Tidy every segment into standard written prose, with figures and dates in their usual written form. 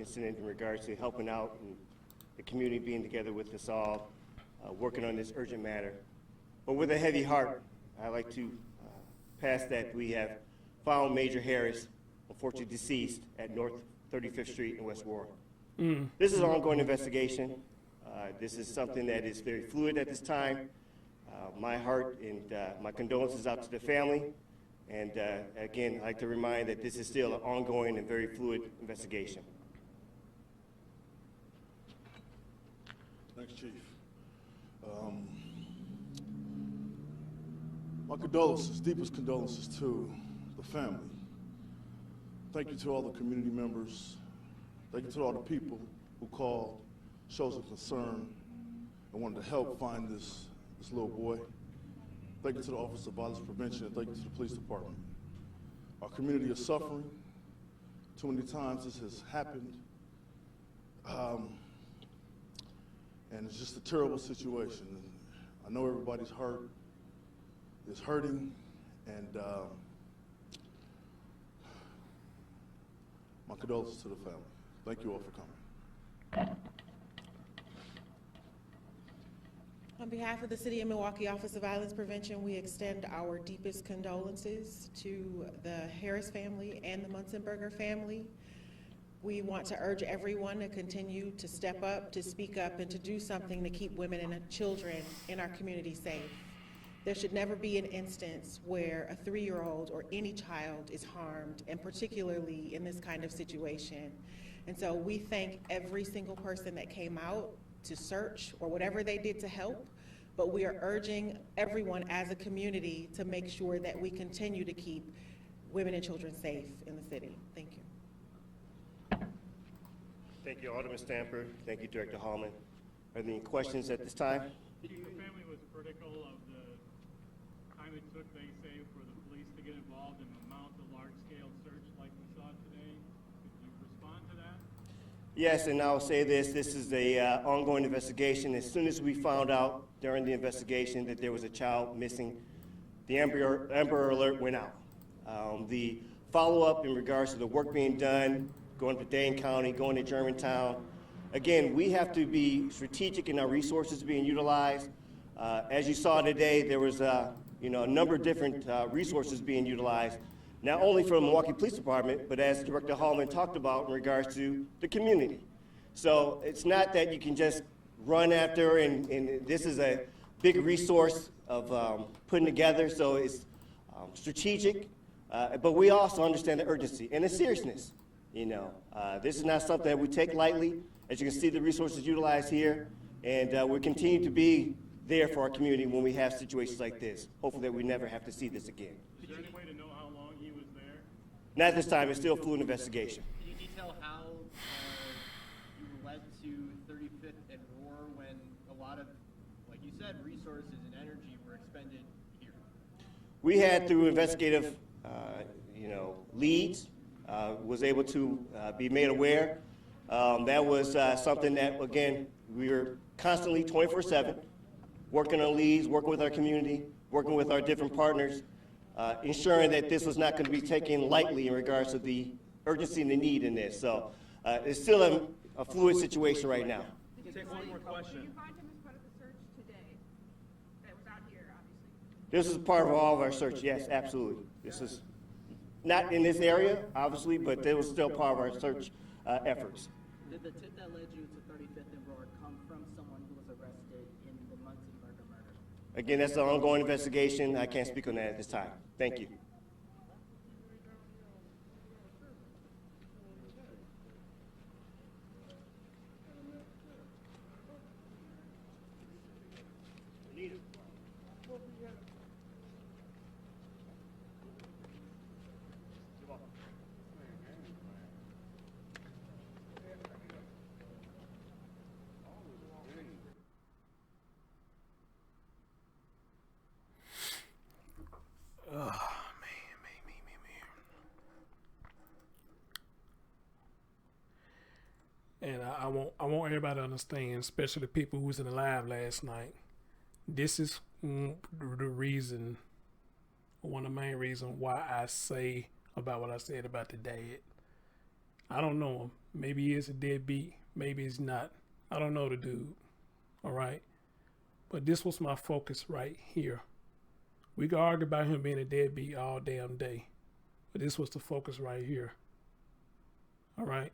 incident in regards to helping out and the community being together with us all, working on this urgent matter. But with a heavy heart, I'd like to pass that we have found Major Harris, unfortunately deceased, at North 35th Street in West Rohr. This is an ongoing investigation. This is something that is very fluid at this time. My heart and my condolences out to the family. And again, I'd like to remind that this is still an ongoing and very fluid investigation. Thanks, Chief. My condolences, deepest condolences to the family. Thank you to all the community members. Thank you to all the people who called, showed some concern, and wanted to help find this little boy. Thank you to the Office of Violence Prevention, and thank you to the police department. Our community is suffering. Too many times this has happened. And it's just a terrible situation. I know everybody's heart is hurting, and my condolences to the family. Thank you all for coming. On behalf of the City of Milwaukee Office of Violence Prevention, we extend our deepest condolences to the Harris family and the Munzenberger family. We want to urge everyone to continue to step up, to speak up, and to do something to keep women and children in our community safe. There should never be an instance where a 3-year-old or any child is harmed, and particularly in this kind of situation. And so we thank every single person that came out to search or whatever they did to help, but we are urging everyone as a community to make sure that we continue to keep women and children safe in the city. Thank you. Thank you, Alderman Stamper. Thank you, Director Hallman. Are there any questions at this time? The family was critical of the time it took, they say, for the police to get involved and mount a large-scale search like we saw today. Could you respond to that? Yes, and I'll say this is a ongoing investigation. As soon as we found out during the investigation that there was a child missing, the Amber Alert went out. The follow-up in regards to the work being done, going to Dane County, going to Germantown. Again, we have to be strategic in our resources being utilized. As you saw today, there was a number of different resources being utilized, not only from the Milwaukee Police Department, but as Director Hallman talked about in regards to the community. So it's not that you can just run after, and this is a big resource of putting together, so it's strategic, but we also understand the urgency and the seriousness. This is not something that we take lightly. As you can see, the resources utilized here, and we continue to be there for our community when we have situations like this. Hopefully that we never have to see this again. Is there any way to know how long he was there? Not at this time. It's still a fluid investigation. Can you detail how you led to 35th and Rohr when a lot of, like you said, resources and energy were expended here? We had, through investigative, leads, was able to be made aware. That was something that, again, we were constantly 24/7 working on leads, working with our community, working with our different partners, ensuring that this was not going to be taken lightly in regards to the urgency and the need in this. So it's still a fluid situation right now. Take one more question. Did you find him as part of the search today? That was out here, obviously. This is part of all of our search, yes, absolutely. This is not in this area, obviously, but it was still part of our search efforts. Did the tip that led you to 35th and Rohr come from someone who was arrested in the Munzenberger murder? Again, that's an ongoing investigation. I can't speak on that at this time. Thank you. And I want everybody to understand, especially the people who was in the live last night. This is the reason, one of the main reasons why I say about what I said about the dad. I don't know him. Maybe he is a deadbeat. Maybe he's not. I don't know the dude. All right. But this was my focus right here. We could argue about him being a deadbeat all damn day. But this was the focus right here. All right.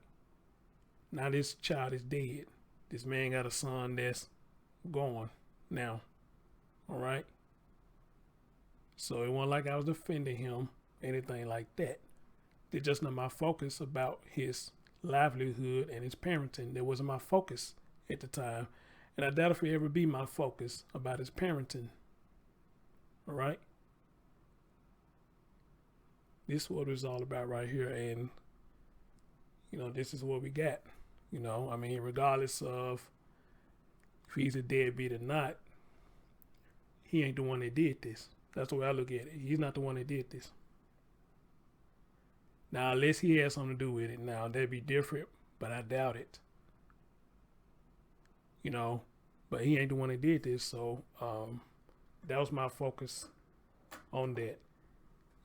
Now this child is dead. This man got a son that's gone now. All right. So it wasn't like I was defending him, anything like that. It's just not my focus about his livelihood and his parenting. That wasn't my focus at the time. And I doubt if it ever be my focus about his parenting. All right. This is what it's all about right here. And, you know, this is what we got. You know, I mean, regardless of if he's a deadbeat or not, he ain't the one that did this. That's the way I look at it. He's not the one that did this. Now, unless he has something to do with it, now that'd be different, but I doubt it. You know, but he ain't the one that did this, so that was my focus on that.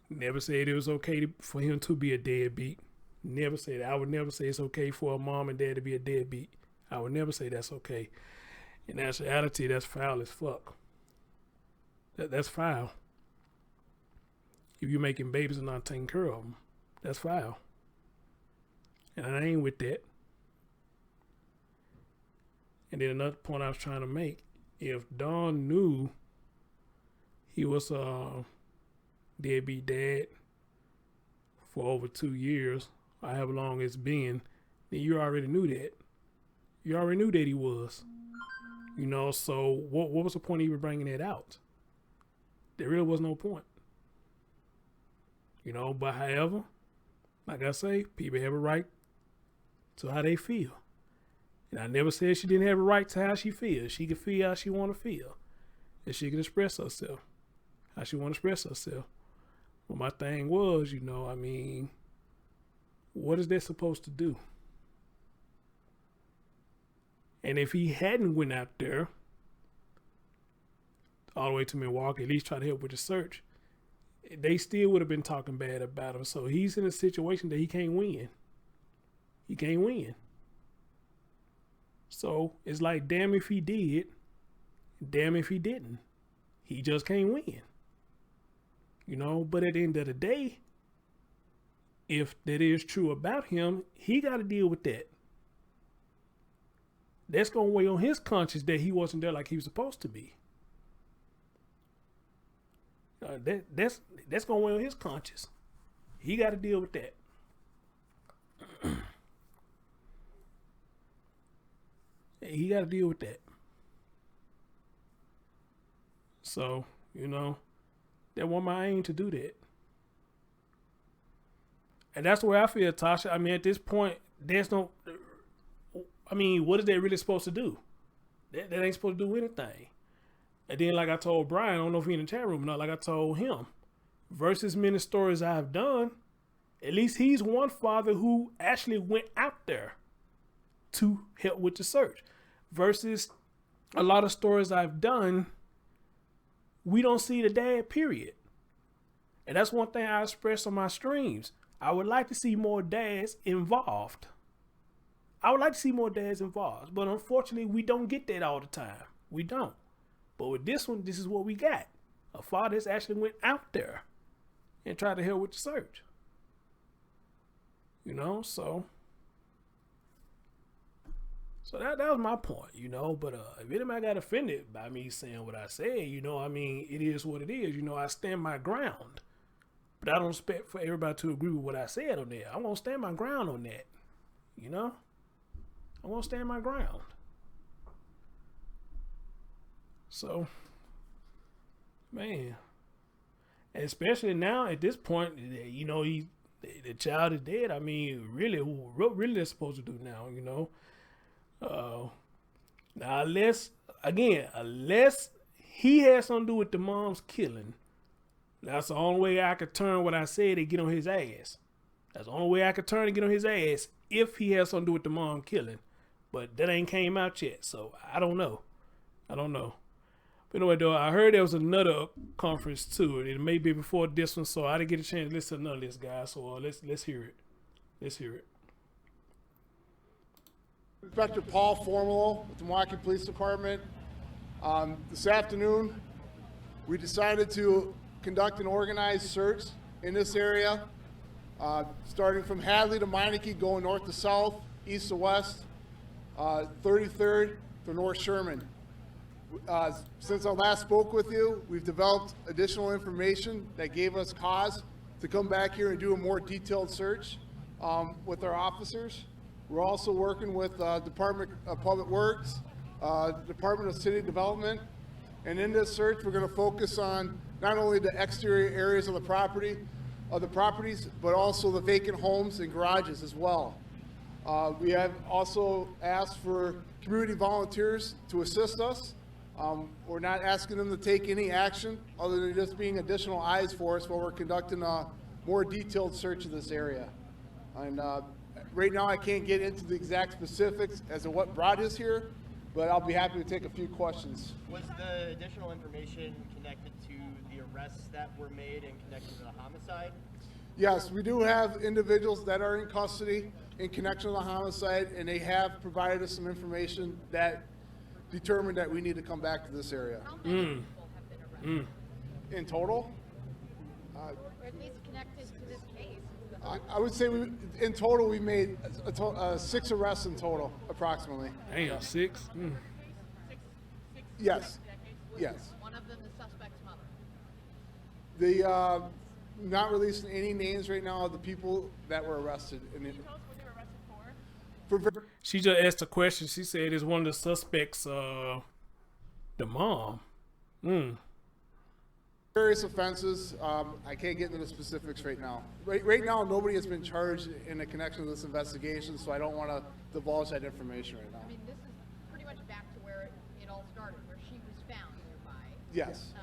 Never said it was okay for him to be a deadbeat. Never said that. I would never say it's okay for a mom and dad to be a deadbeat. I would never say that's okay. In actuality, that's foul as fuck. That's foul. If you're making babies and not taking care of them, that's foul. And I ain't with that. And then another point I was trying to make, if Don knew he was a deadbeat dad for over 2 years, or however long it's been, then you already knew that. You already knew that he was. You know, so what was the point of even bringing it out? There really was no point. You know, but however, like I say, people have a right to how they feel. And I never said she didn't have a right to how she feels. She can feel how she want to feel. And she can express herself how she want to express herself. But my thing was, you know, I mean, what is that supposed to do? And if he hadn't went out there all the way to Milwaukee, at least try to help with the search, they still would have been talking bad about him. So he's in a situation that he can't win. He can't win. So it's like, damn if he did, damn if he didn't. He just can't win. You know, but at the end of the day, if that is true about him, he got to deal with that. That's going to weigh on his conscience that he wasn't there like he was supposed to be. That's going to weigh on his conscience. He got to deal with that. He got to deal with that. So, you know, that wasn't my aim to do that. And that's the way I feel, Tasha. I mean, at this point, there's no... I mean, what is that really supposed to do? That ain't supposed to do anything. And then, like I told Brian, I don't know if he's in the chat room or not, like I told him, versus many stories I've done, at least he's one father who actually went out there to help with the search. Versus a lot of stories I've done, we don't see the dad, period. And that's one thing I express on my streams. I would like to see more dads involved. I would like to see more dads involved. But unfortunately, we don't get that all the time. We don't. But with this one, this is what we got. A father that's actually went out there and tried to help with the search. You know, so that was my point, you know. But if anybody got offended by me saying what I said, you know, I mean, it is what it is. You know, I stand my ground. But I don't expect for everybody to agree with what I said on that. I'm going to stand my ground on that. You know? I'm going to stand my ground. So, man. And especially now at this point, you know, the child is dead. I mean, really, what really they're supposed to do now, you know? Now, unless he has something to do with the mom's killing, that's the only way I could turn what I said and get on his ass. That's the only way I could turn and get on his ass if he has something to do with the mom killing. But that ain't came out yet, so I don't know. But anyway, though, I heard there was another conference too, and it may be before this one, so I didn't get a chance to listen to none of this, guys. So let's hear it. Inspector Paul Formolo with the Milwaukee Police Department. This afternoon, we decided to conduct an organized search in this area, starting from Hadley to Meineke, going north to south, east to west, 33rd to North Sherman. Since I last spoke with you, we've developed additional information that gave us cause to come back here and do a more detailed search with our officers. We're also working with Department of Public Works, Department of City Development, and in this search, we're going to focus on not only the exterior areas of the properties, but also the vacant homes and garages as well. We have also asked for community volunteers to assist us. We're not asking them to take any action other than just being additional eyes for us while we're conducting a more detailed search of this area. And right now I can't get into the exact specifics as to what brought us here, but I'll be happy to take a few questions. Was the additional information connected to the arrests that were made and connected to the homicide? Yes, we do have individuals that are in custody in connection to the homicide, and they have provided us some information that determined that we need to come back to this area. How many people have been arrested? In total, Or at least connected to this case? I would say in total we made 6 arrests in total, approximately. Damn, 6. Yes, yes. One of them the suspect's mother. The not releasing any names right now of the people that were arrested. Tell us what they were arrested for. She just asked a question. She said, "Is one of the suspects the mom?" Various offenses. I can't get into the specifics right now. Right now, nobody has been charged in a connection to this investigation, so I don't want to divulge that information right now. I mean, this is pretty much back to where it all started, where she was found nearby. Yes.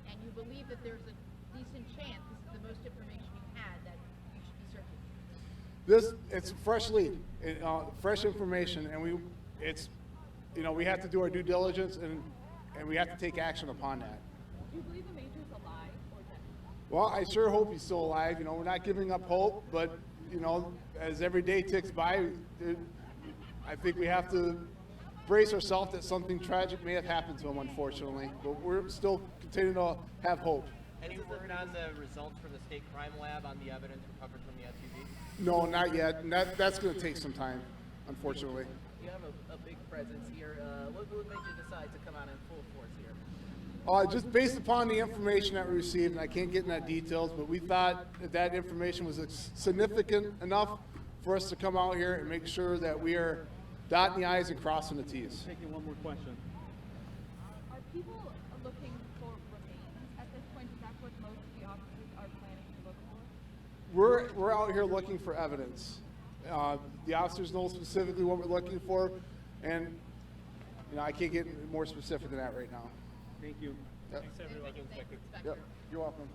And you believe that there's a decent chance this is the most information you had that you should be searching. It's a fresh lead, fresh information, and we have to do our due diligence and we have to take action upon that. Do you believe the major's alive or dead? Well, I sure hope he's still alive. We're not giving up hope, but as every day ticks by, I think we have to brace ourselves that something tragic may have happened to him, unfortunately. But we're still continuing to have hope. Any word on the results from the state crime lab on the evidence recovered from the SUV? No, not yet. And that's going to take some time, unfortunately. You have a big presence here. What made you decide to come out in full force here? Just based upon the information that we received, and I can't get into details, but we thought that information was significant enough for us to come out here and make sure that we are dotting the I's and crossing the T's. Taking one more question. Are people looking for remains at this point? Is that what most of the officers are planning to look for? We're out here looking for evidence. The officers know specifically what we're looking for, and I can't get more specific than that right now. Thank you. Yep. Thanks, everyone. Thank you, Inspector. Yep. You're welcome.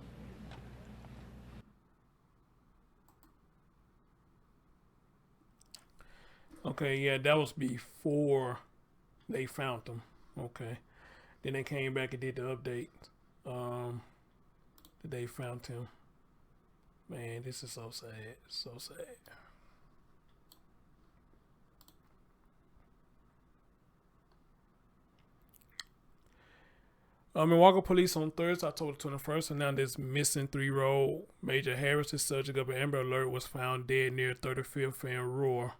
Okay, yeah, that was before they found them. Okay, then they came back and did the update. That they found him. Man, this is so sad. So sad. Milwaukee police on Thursday, October 21st, announced this missing 3-year-old Major Harris, the subject of an Amber Alert, was found dead near 35th and Rohr.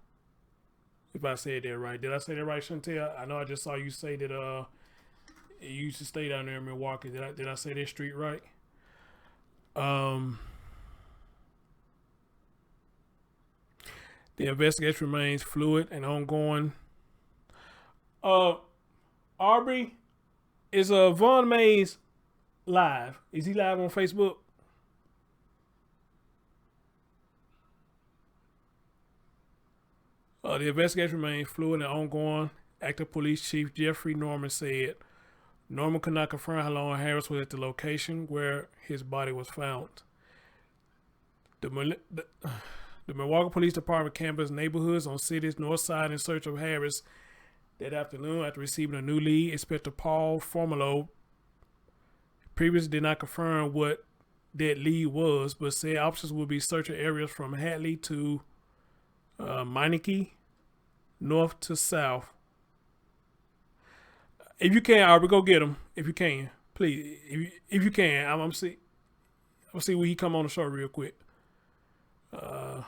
If I said that right. Did I say that right, Chantel? I know I just saw you say that you used to stay down there in Milwaukee. Did I say that street right? The investigation remains fluid and ongoing. Aubrey, is Von Mays live? Is he live on Facebook? The investigation remains fluid and ongoing. Active Police Chief Jeffrey Norman said Norman could not confirm how long Harris was at the location where his body was found. The Milwaukee Police Department canvassed neighborhoods on city's north side in search of Harris that afternoon after receiving a new lead. Inspector Paul Formolo previously did not confirm what that lead was, but said officers will be searching areas from Hadley to Meineke, north to south. If you can, Aubrey, go get him. If you can, please. If you can, I'm see when he come on the show real quick. Hold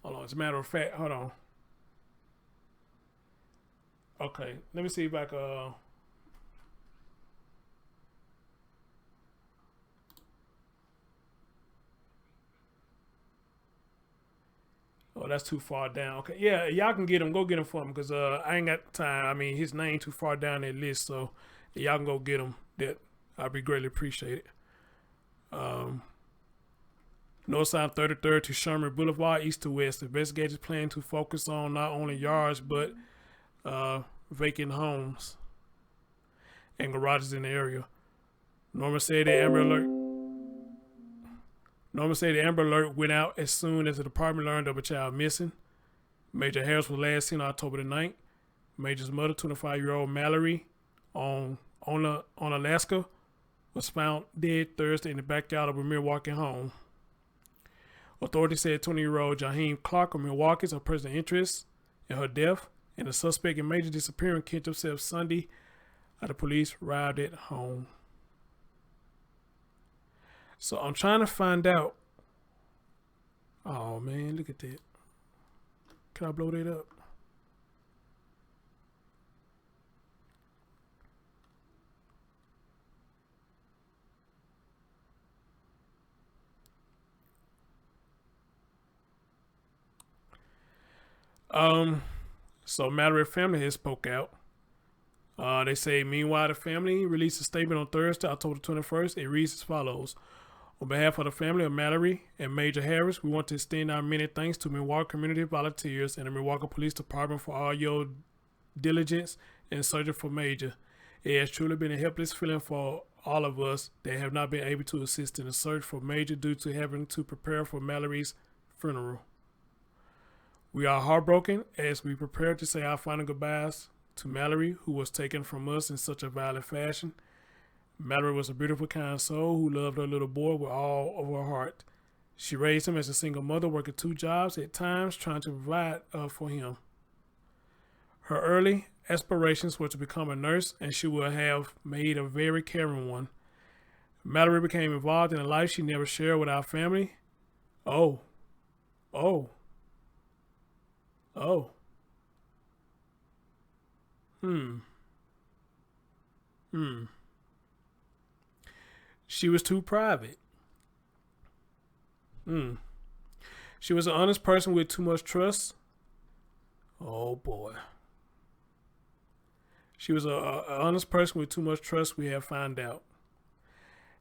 on. As a matter of fact, hold on. Okay, let me see if I can. Oh, that's too far down. Okay, yeah, y'all can get him. Go get him for him, because I ain't got time. I mean, his name too far down that list, so y'all can go get him. That I'd be greatly appreciated. North side 33rd to Sherman Boulevard, east to west. Investigators plan to focus on not only yards but vacant homes and garages in the area. Norman said the Amber Alert went out as soon as the department learned of a child missing. Major Harris was last seen October the 9th. Major's mother, 25-year-old Mallory, on Alaska, was found dead Thursday in the backyard of a Milwaukee home. Authorities said 20-year-old Jaheim Clark of Milwaukee is a person of interest in her death, and the suspect in Major's disappearance killed himself Sunday after the police arrived at home. So I'm trying to find out. Oh man, look at that. Can I blow that up? So Mallory family has spoke out. They say, meanwhile, the family released a statement on Thursday, October 21st. It reads as follows. On behalf of the family of Mallory and Major Harris, we want to extend our many thanks to Milwaukee community volunteers and the Milwaukee Police Department for all your diligence in searching for Major. It has truly been a helpless feeling for all of us that have not been able to assist in the search for Major due to having to prepare for Mallory's funeral. We are heartbroken as we prepare to say our final goodbyes to Mallory, who was taken from us in such a violent fashion. Mallory was a beautiful, kind soul who loved her little boy with all of her heart. She raised him as a single mother, working 2 jobs at times, trying to provide for him. Her early aspirations were to become a nurse, and she would have made a very caring one. Mallory became involved in a life she never shared with our family. Oh. She was too private. She was an honest person with too much trust. Oh boy. She was an honest person with too much trust, we have found out.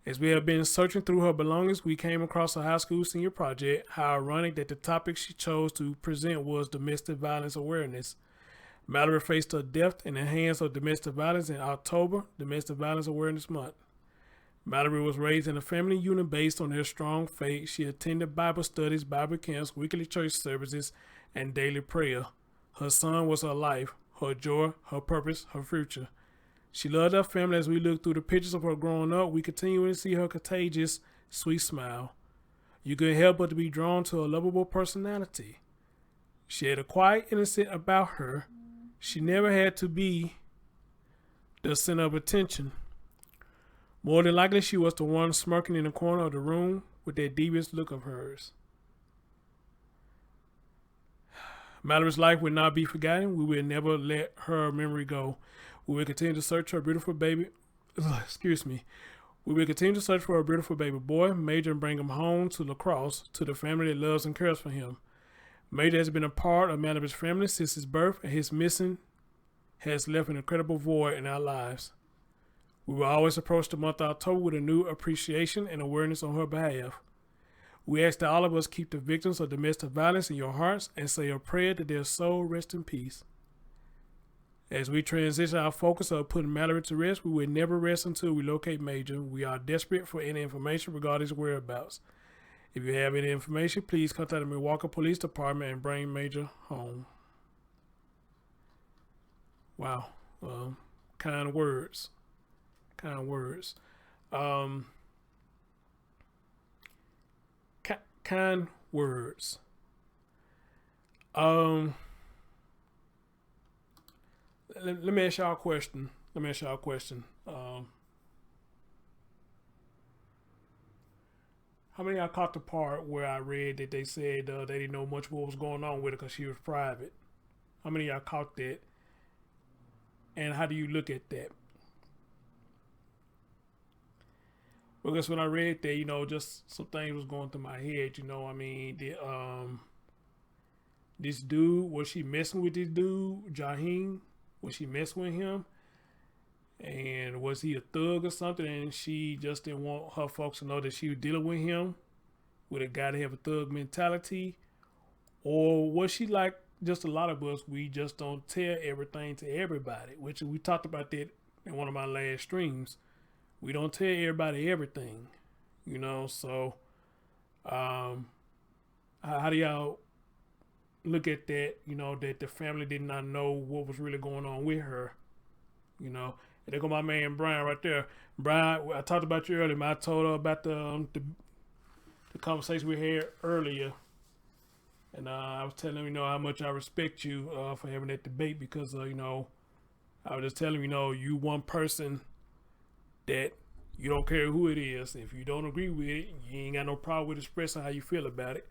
As we have been searching through her belongings, we came across a high school senior project. How ironic that the topic she chose to present was domestic violence awareness. Mallory faced her death in the hands of domestic violence in October, Domestic Violence Awareness Month. Mallory was raised in a family unit based on their strong faith. She attended Bible studies, Bible camps, weekly church services, and daily prayer. Her son was her life, her joy, her purpose, her future. She loved her family. As we look through the pictures of her growing up, we continue to see her contagious, sweet smile. You couldn't help but to be drawn to her lovable personality. She had a quiet innocence about her. She never had to be the center of attention. More than likely, she was the one smirking in the corner of the room with that devious look of hers. Mallory's life will not be forgotten. We will never let her memory go. We will continue to search her beautiful baby. We will continue to search for her beautiful baby boy, Major, and bring him home to La Crosse, to the family that loves and cares for him. Major has been a part of Mallory's family since his birth, and his missing has left an incredible void in our lives. We will always approach the month of October with a new appreciation and awareness on her behalf. We ask that all of us keep the victims of domestic violence in your hearts and say a prayer that their soul rest in peace. As we transition our focus of putting Mallory to rest, we will never rest until we locate Major. We are desperate for any information regarding his whereabouts. If you have any information, please contact the Milwaukee Police Department and bring Major home. Wow. Kind words. Kind words. Kind words. Um, let me ask y'all a question. How many of y'all caught the part where I read that they said they didn't know much what was going on with her because she was private? How many of y'all caught that? And how do you look at that? Because when I read that, just some things was going through my head. This dude, was she messing with this dude, Jaheem? Was she messing with him? And was he a thug or something? And she just didn't want her folks to know that she was dealing with him, with a guy that have a thug mentality? Or was she like just a lot of us? We just don't tell everything to everybody, which we talked about that in one of my last streams. We don't tell everybody everything, So, how do y'all look at that? That the family did not know what was really going on with her. And there go my man Brian right there. Brian, I talked about you earlier. Man, I told her about the conversation we had earlier, and I was telling him, how much I respect you for having that debate because, I was just telling him, you one person that you don't care who it is. If you don't agree with it, you ain't got no problem with expressing how you feel about it.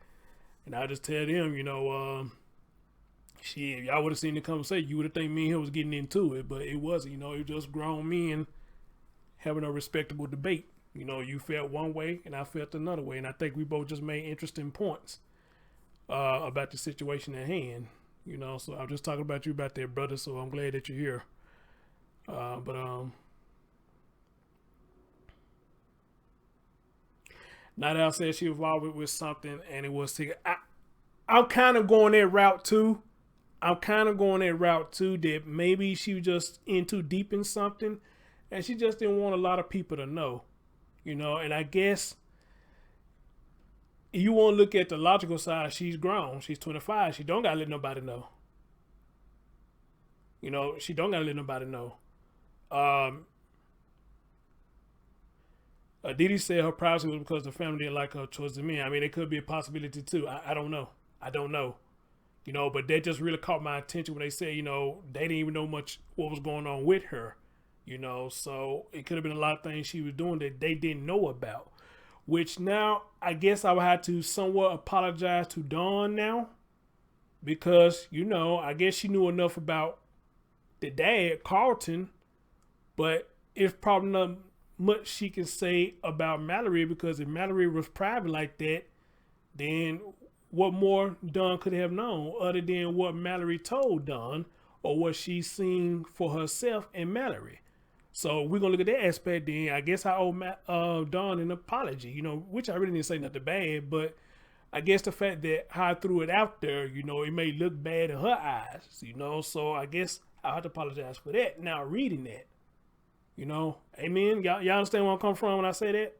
And I just tell them, shit, y'all would have seen the conversation, you would have think me and him was getting into it, but it wasn't. It was just grown men having a respectable debate. You felt one way and I felt another way, and I think we both just made interesting points about the situation at hand. So I'm just talking about you about that, brother. So I'm glad that you're here. Now that I said she was involved with something and it was sick, I'm kind of going that route too. That maybe she was just in too deep in something and she just didn't want a lot of people to know, and I guess you want to look at the logical side. She's grown. She's 25. She don't got to let nobody know. She don't got to let nobody know. Dede said her privacy was because the family didn't like her towards the men. I mean, it could be a possibility too. I don't know. But that just really caught my attention when they said, they didn't even know much what was going on with her, so it could have been a lot of things she was doing that they didn't know about, which now I guess I would have to somewhat apologize to Dawn now because, I guess she knew enough about the dad, Carlton, but it's probably not much she can say about Mallory because if Mallory was private like that, then what more Dawn could have known other than what Mallory told Dawn or what she's seen for herself in Mallory. So we're going to look at that aspect then. I guess I owe Dawn an apology, which I really didn't say nothing bad, but I guess the fact that how I threw it out there, it may look bad in her eyes, so I guess I'll have to apologize for that. Now reading that, amen. Y'all understand where I'm coming from when I say that?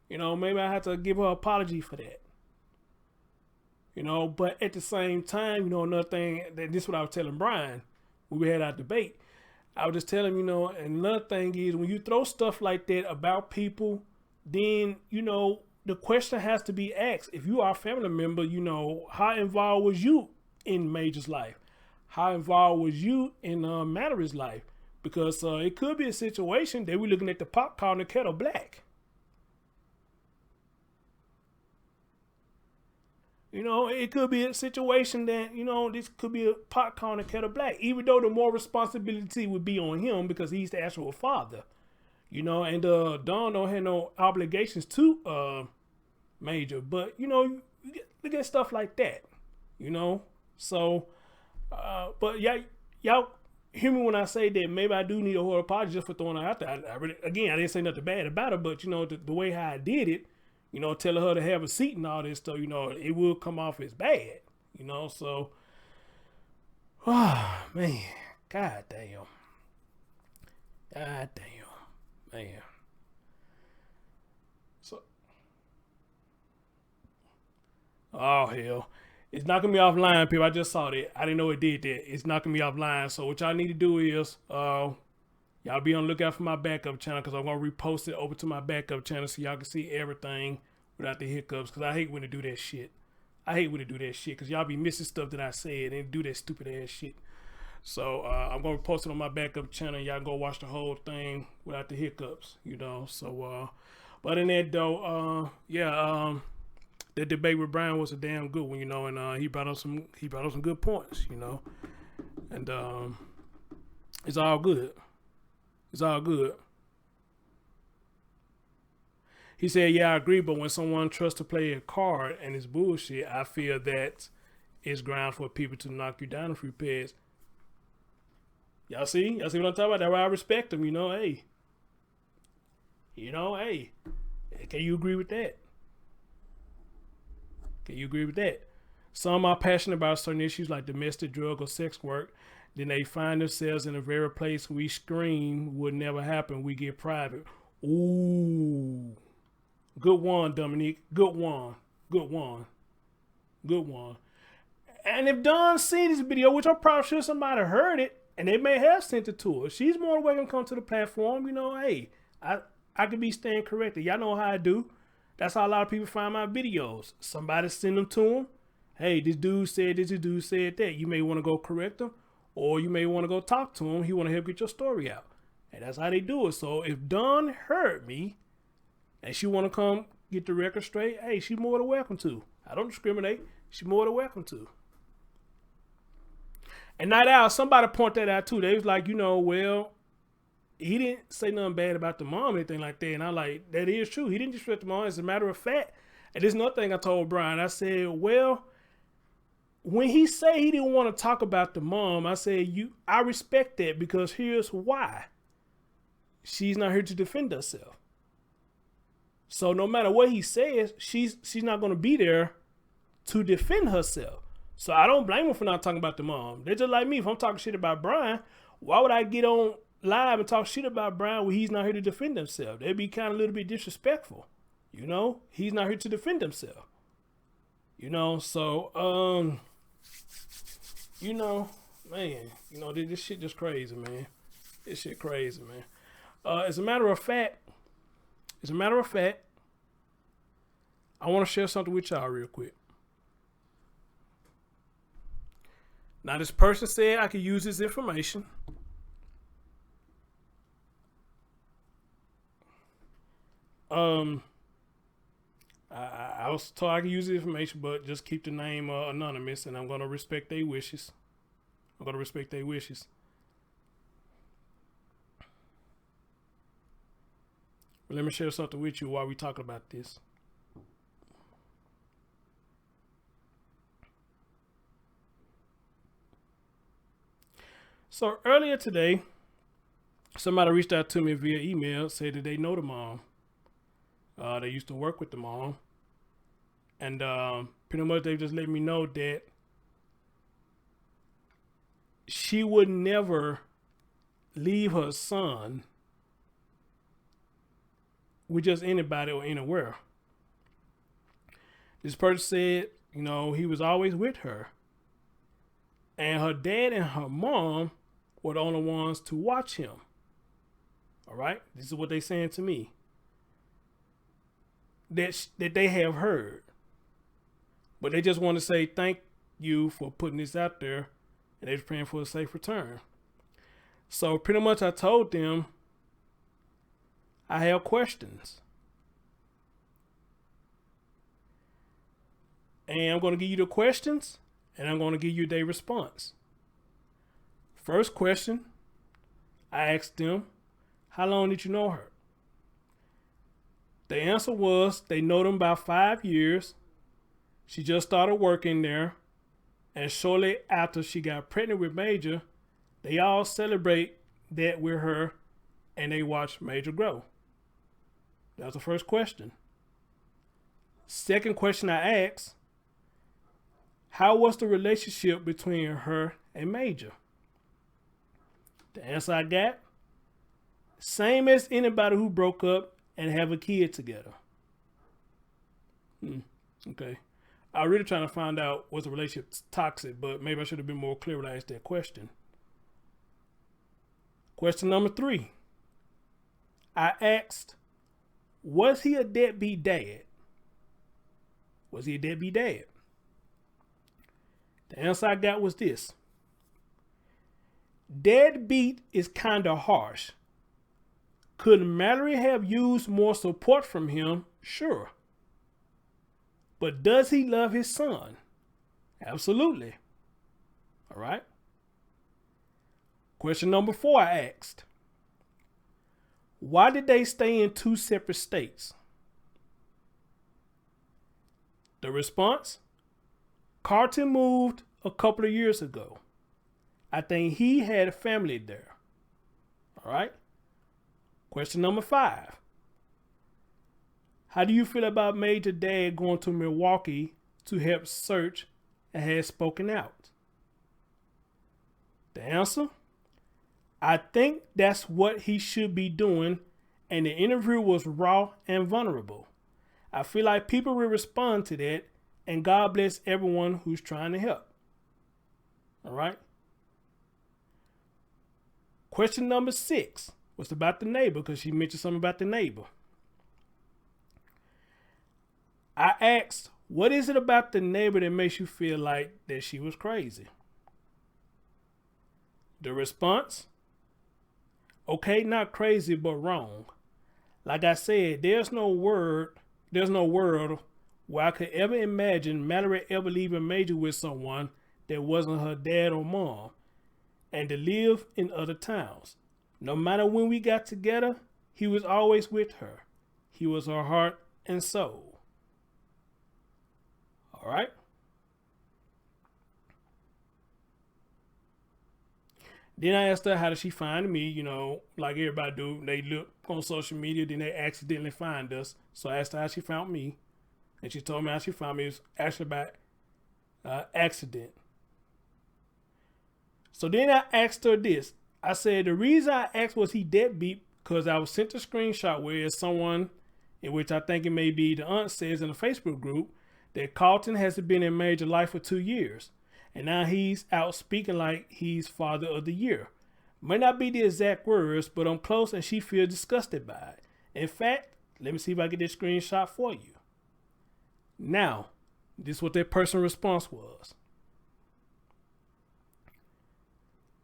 Maybe I have to give her an apology for that. But at the same time, another thing, that this is what I was telling Brian when we had our debate. I was just telling him, and another thing is when you throw stuff like that about people, then, the question has to be asked. If you are a family member, how involved was you in Major's life? How involved was you in Mallory's life? Because it could be a situation that we're looking at the pot calling the kettle black. It could be a situation that, this could be a pot calling the kettle black, even though the more responsibility would be on him because he's the actual father, and Dawn don't have no obligations to Major, but, you look at stuff like that, so, but y'all hear me when I say that maybe I do need a whole apology just for throwing her out there. I really, again, I didn't say nothing bad about her, but, the way how I did it, telling her to have a seat and all this stuff, it will come off as bad, so, oh, man, God damn, man. So, oh, hell. It's knocking me offline, people. I just saw that. I didn't know it did that. It's knocking me offline. So what y'all need to do is, y'all be on the lookout for my backup channel because I'm going to repost it over to my backup channel so y'all can see everything without the hiccups because I hate when they do that shit. I hate when they do that shit because y'all be missing stuff that I said and do that stupid ass shit. So I'm gonna post it on my backup channel. Y'all go watch the whole thing without the hiccups, you know. So, but in that though, that debate with Brian was a damn good one, you know, and he brought up some good points, you know, and it's all good. It's all good. He said, yeah, I agree, but when someone trusts to play a card and it's bullshit, I feel that it's ground for people to knock you down a few pegs. Y'all see what I'm talking about? That's why I respect him, you know, hey. You know, hey. Can you agree with that? Can you agree with that? Some are passionate about certain issues like domestic, drug, or sex work. Then they find themselves in a very place we scream would never happen. We get private. Ooh. Good one, Dominique. Good one. Good one. Good one. And if Dawn seen this video, which I'm probably sure somebody heard it, and they may have sent it to her, she's more than welcome to come to the platform. You know, hey, I could be staying corrected. Y'all know how I do. That's how a lot of people find my videos. Somebody send them to them. Hey, this dude said this, dude said that. You may want to go correct them, or you may want to go talk to him. He want to help get your story out. And that's how they do it. So if Dawn heard me, and she want to come get the record straight, hey, she's more than welcome to. I don't discriminate. She's more than welcome to. And Night Owl, somebody point that out too. They was like, you know, well, he didn't say nothing bad about the mom or anything like that. And I like, that is true. He didn't disrespect the mom. As a matter of fact, and there's another thing I told Brian. I said, well, when he said he didn't want to talk about the mom, I said, I respect that because here's why. She's not here to defend herself. So no matter what he says, she's not going to be there to defend herself. So I don't blame him for not talking about the mom. They're just like me. If I'm talking shit about Brian, why would I get on live and talk shit about Brian when he's not here to defend himself? That'd be kind of a little bit disrespectful. You know, he's not here to defend himself. You know, so, you know, man, you know, this shit just crazy, man. This shit crazy, man. As a matter of fact, I want to share something with y'all real quick. Now, this person said I could use this information. I was told I could use the information, but just keep the name anonymous, and I'm going to respect their wishes. Let me share something with you while we talk about this. So earlier today, somebody reached out to me via email, said that they know the mom. They used to work with the mom. And pretty much they just let me know that she would never leave her son with just anybody or anywhere. This person said, you know, he was always with her. And her dad and her mom were the only ones to watch him. All right? This is what they're saying to me. That they have heard. But they just want to say thank you for putting this out there. And they're praying for a safe return. So pretty much I told them I have questions. And I'm going to give you the questions. And I'm going to give you their response. First question, I asked them, how long did you know her? The answer was they know them about 5 years. She just started working there. And shortly after she got pregnant with Major, they all celebrate that with her and they watch Major grow. That was the first question. Second question I asked, how was the relationship between her and Major? The answer I got, same as anybody who broke up and have a kid together. Okay. I was really trying to find out was the relationship toxic, but maybe I should have been more clear when I asked that question. Question number 3. I asked, was he a deadbeat dad? Was he a deadbeat dad? The answer I got was this. Deadbeat is kind of harsh. Could Mallory have used more support from him? Sure. But does he love his son? Absolutely. All right. Question number 4 I asked. Why did they stay in 2 separate states? The response? Carlton moved a couple of years ago. I think he had a family there. All right. Question number 5. How do you feel about Major Dad going to Milwaukee to help search and has spoken out? The answer? I think that's what he should be doing, and the interview was raw and vulnerable. I feel like people will respond to that, and God bless everyone who's trying to help. All right? Question number 6 was about the neighbor, because she mentioned something about the neighbor. I asked, what is it about the neighbor that makes you feel like that she was crazy? The response? Okay, not crazy, but wrong. Like I said, there's no world where I could ever imagine Mallory ever leaving Major with someone that wasn't her dad or mom, and to live in other towns. No matter when we got together, he was always with her. He was her heart and soul. All right? Then I asked her, how did she find me? You know, like everybody do. They look on social media, then they accidentally find us. So I asked her how she found me. And she told me how she found me. It was actually by accident. So then I asked her this. I said, the reason I asked was he deadbeat because I was sent a screenshot where someone, in which I think it may be the aunt, says in a Facebook group that Carlton hasn't been in Major life for 2 years. And now he's out speaking like he's father of the year. May not be the exact words, but I'm close and she feels disgusted by it. In fact, let me see if I get this screenshot for you. Now, this is what their personal response was.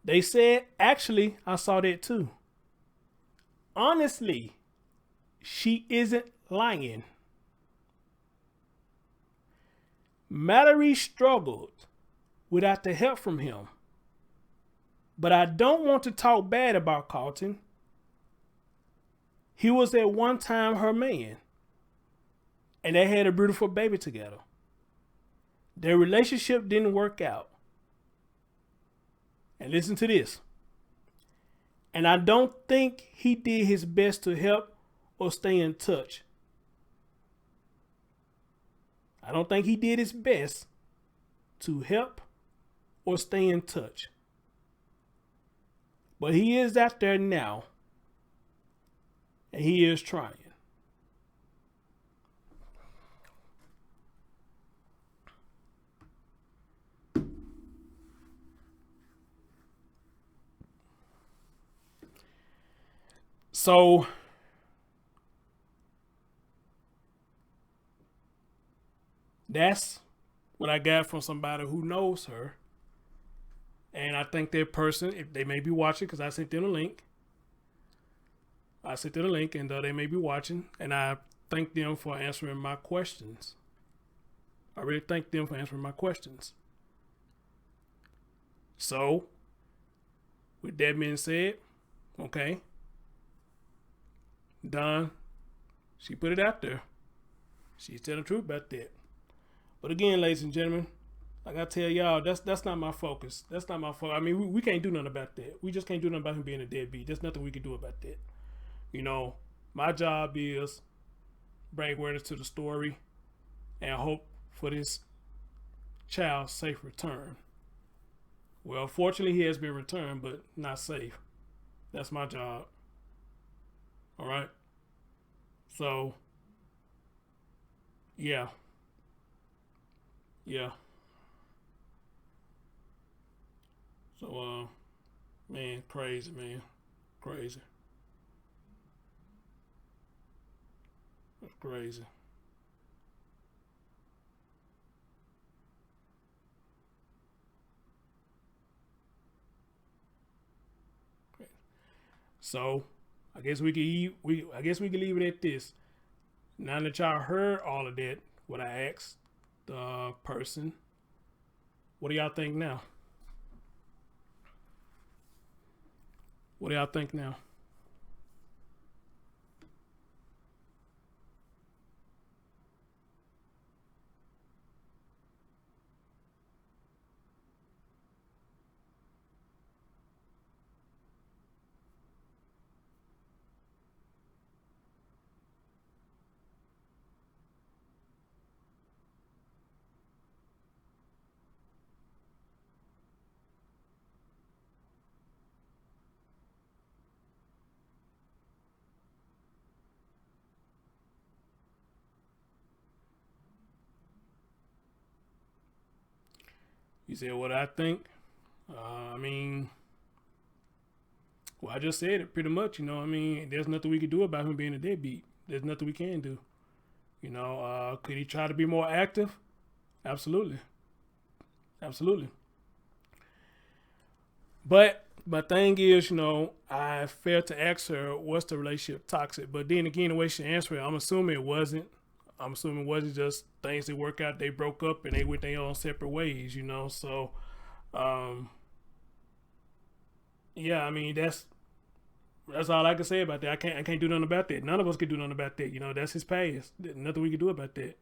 They said, actually, I saw that too. Honestly, she isn't lying. Mallory struggled without the help from him. But I don't want to talk bad about Carlton. He was at one time her man. And they had a beautiful baby together. Their relationship didn't work out. And listen to this. And I don't think he did his best to help or stay in touch. I don't think he did his best to help or stay in touch. But he is out there now. And he is trying. So that's what I got from somebody who knows her. And I think that person, if they may be watching, because I sent them a link. I sent them a link and they may be watching. And I thank them for answering my questions. I really thank them for answering my questions. So, with that being said, okay. Don, she put it out there. She's telling the truth about that. But again, ladies and gentlemen, like I tell y'all, that's not my focus. That's not my focus. I mean, we can't do nothing about that. We just can't do nothing about him being a deadbeat. There's nothing we can do about that. You know, my job is bring awareness to the story and hope for this child's safe return. Well, fortunately, he has been returned, but not safe. That's my job. All right. So, yeah. So, man, crazy, man. Crazy. That's crazy. So I guess we can leave it at this. Now that y'all heard all of that, what I asked the person, what do y'all think now? What do y'all think now? You said what I think. I mean, well, I just said it pretty much. You know, I mean, there's nothing we can do about him being a deadbeat. There's nothing we can do. You know, could he try to be more active? Absolutely, absolutely. But my thing is, you know, I failed to ask her what's the relationship toxic. But then again, the way she answered it, I'm assuming it wasn't. I'm assuming it wasn't just things that work out. They broke up and they went their own separate ways, you know. So, yeah, I mean that's all I can say about that. I can't do nothing about that. None of us can do nothing about that. You know, that's his past. There's nothing we can do about that.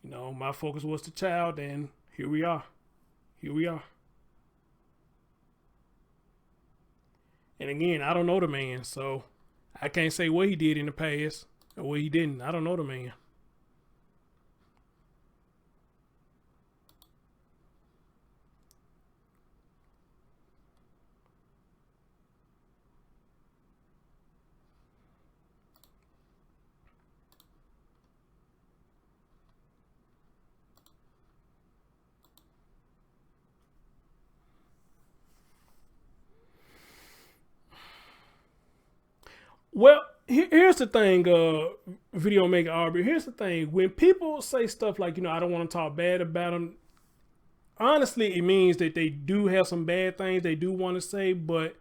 You know, my focus was the child, and here we are. Here we are. And again, I don't know the man, so I can't say what he did in the past or what he didn't. I don't know the man. Well, here's the thing, video maker Aubrey. Here's the thing: when people say stuff like, you know, I don't want to talk bad about them. Honestly, it means that they do have some bad things they do want to say, but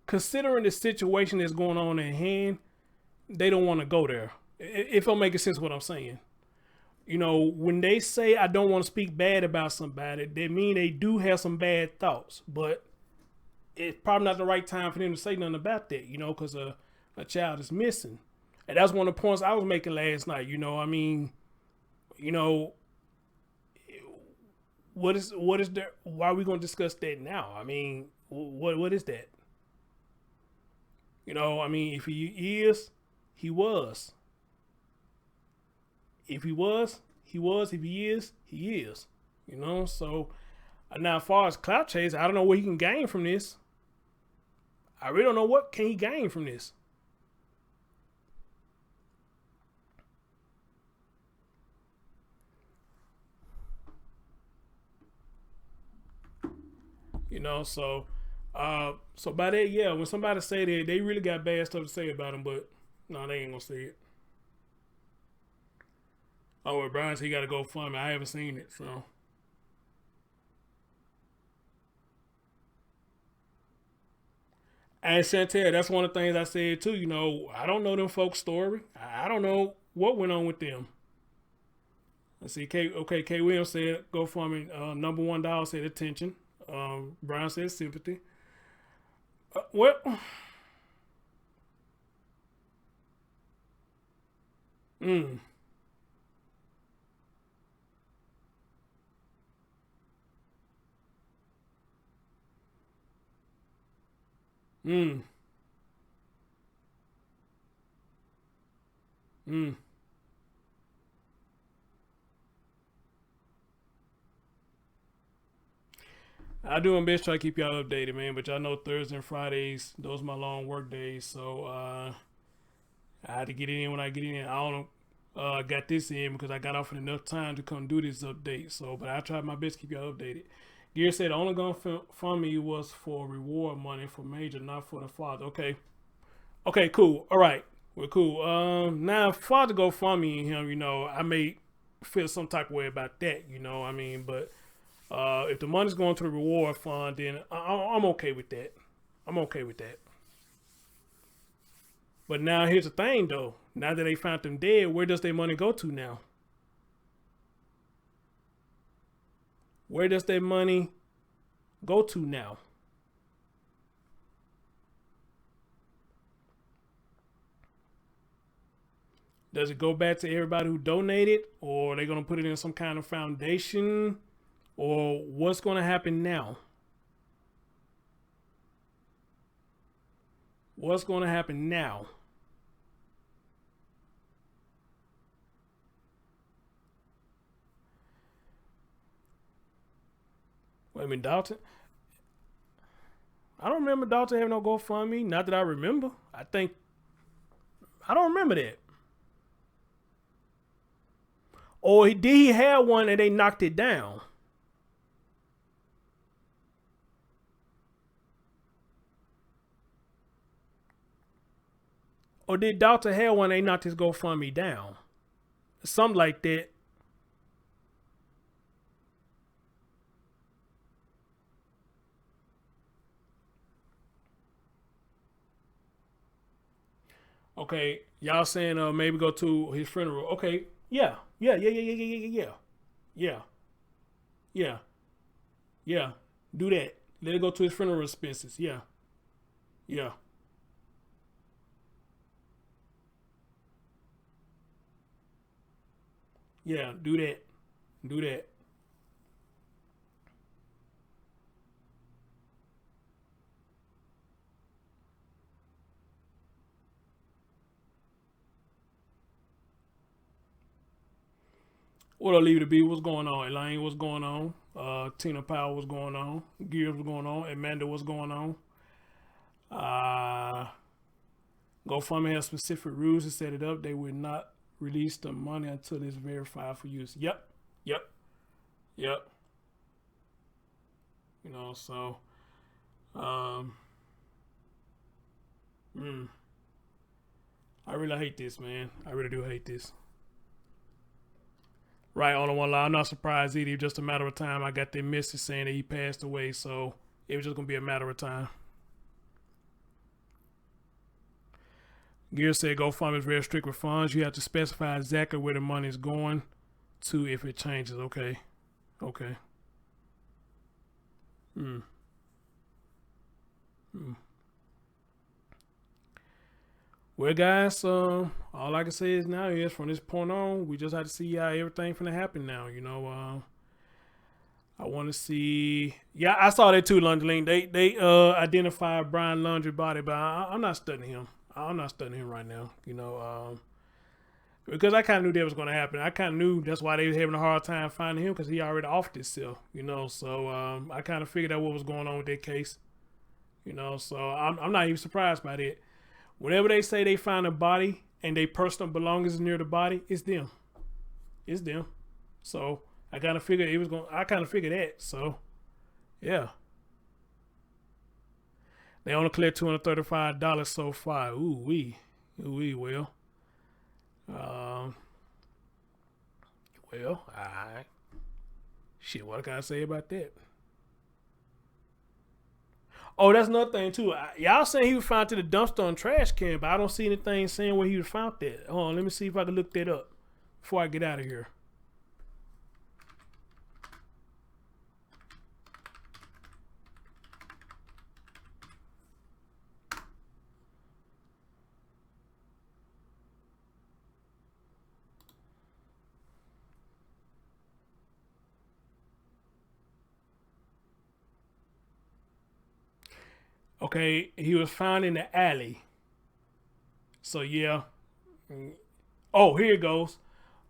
considering the situation that's going on at hand, they don't want to go there. If I'm making sense what I'm saying. You know, when they say I don't want to speak bad about somebody, they mean they do have some bad thoughts, but it's probably not the right time for them to say nothing about that, you know, because a child is missing. And that's one of the points I was making last night. You know, I mean, you know, what is there? Why are we going to discuss that now? I mean, what is that? You know, I mean, if he is, he was. If he was, he was. If he is, he is. You know, so now as far as clout chase, I don't know what he can gain from this. I really don't know what can he gain from this. You know, so by that, yeah, when somebody say that, they really got bad stuff to say about him, but no, they ain't gonna say it. Oh, well, Brian said he got to go fund me. I haven't seen it, so. And Chantel, that's one of the things I said too. You know, I don't know them folks' story. I don't know what went on with them. Let's see. K Williams said go for me. Number $1 said attention. Brian said sympathy. Well, mm, mm, mm. I do my best to try to keep y'all updated, man. But y'all know Thursday and Fridays, those are my long work days. So I had to get it in when I get in. I don't got this in because I got off in enough time to come do this update. So, but I tried my best to keep y'all updated. Gear said the only gun from me was for reward money for Major, not for the father. Okay. Okay, cool. All right. We're cool. Now if father go from me and him, you know, I may feel some type of way about that, you know, I mean, but if the money's going to the reward fund, then I'm okay with that. I'm okay with that. But now here's the thing, though. Now that they found them dead, where does their money go to now? Where does their money go to now? Does it go back to everybody who donated, or are they going to put it in some kind of foundation, or what's going to happen now? What's going to happen now? Wait a minute, Dalton. I don't remember Dalton having no GoFundMe. Not that I remember. I don't remember that. Or did he have one and they knocked it down? Or did Dalton have one and they knocked his GoFundMe down? Something like that. Okay, y'all saying maybe go to his funeral. Okay, yeah. Do that. Let it go to his funeral expenses. Yeah. Yeah, do that. What I'll leave it to be, what's going on? Elaine, what's going on? Tina Powell, what's going on? Gears, what's going on? Amanda, what's going on? GoFundMe has specific rules to set it up. They would not release the money until it's verified for use. Yep. So I really hate this, man. I really do hate this. Right, on the one line, I'm not surprised either. Just a matter of time. I got their message saying that he passed away, so it was just gonna be a matter of time. Gear said GoFundMe is very strict with funds. You have to specify exactly where the money is going to if it changes. Okay. Well, guys, all I can say is now is from this point on, we just have to see how everything finna happen now. I want to see. Yeah, I saw that too, London. They identified Brian Laundrie's body, but I'm not studying him. I'm not studying him right now. Because I kind of knew that was going to happen. I kind of knew that's why they was having a hard time finding him because he already offed himself. So I kind of figured out what was going on with that case. So I'm not even surprised by that. Whenever they say they find a body and their personal belongings near the body, it's them. So I kind of figured I kind of figured that. So yeah. They only cleared $235 so far. Ooh wee. Well, alright. Shit, what can I say about that? Oh, that's another thing too. Y'all saying he was found in the dumpster and trash can, but I don't see anything saying where he was found at. Hold on, let me see if I can look that up before I get out of here. Okay, he was found in the alley. So yeah. Oh, here it goes.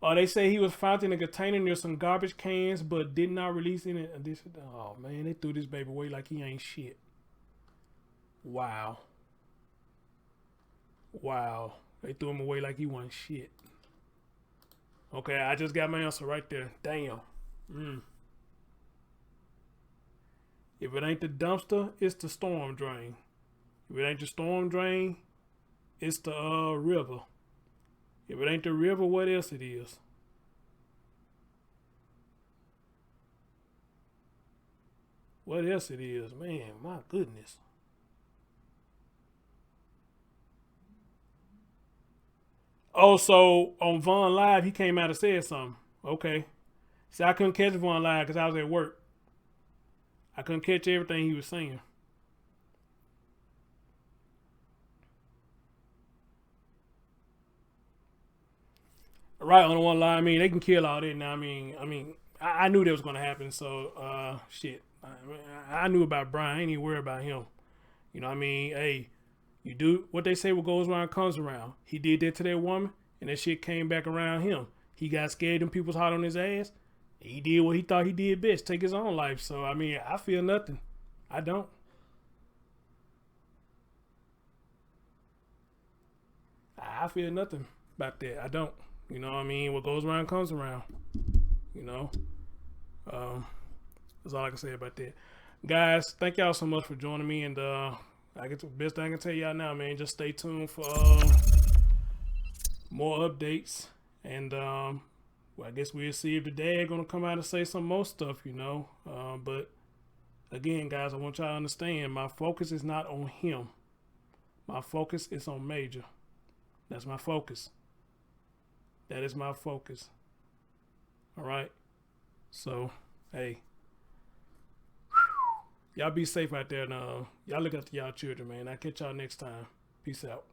They say he was found in a container near some garbage cans, but did not release any. Oh man, they threw this baby away like he ain't shit. Wow. They threw him away like he wasn't shit. Okay, I just got my answer right there. Damn. If it ain't the dumpster, it's the storm drain. If it ain't the storm drain, it's the river. If it ain't the river, what else it is? What else it is? Man, my goodness. Oh, so on Vaughn Live, he came out and said something. Okay. See, I couldn't catch Vaughn Live because I was at work. I couldn't catch everything he was saying. Right, on the one line, I mean, they can kill all that now. I knew that was going to happen, so, shit. I knew about Brian. I ain't even worried about him. You know what I mean? Hey, you do what they say, what goes around comes around. He did that to that woman, and that shit came back around him. He got scared, them people's hot on his ass. He did what he thought he did best, take his own life. So, I mean, I feel nothing. I don't. I feel nothing about that. I don't. You know what I mean? What goes around comes around. You know? That's all I can say about that. Guys, thank y'all so much for joining me. And I get the best thing I can tell y'all now, man. Just stay tuned for more updates. And well, I guess we'll see if the dad gonna come out and say some more stuff, you know. But again, guys, I want y'all to understand my focus is not on him. My focus is on Major. That's my focus. That is my focus. All right. So, hey, y'all be safe out there. And y'all look after y'all children, man. I'll catch y'all next time. Peace out.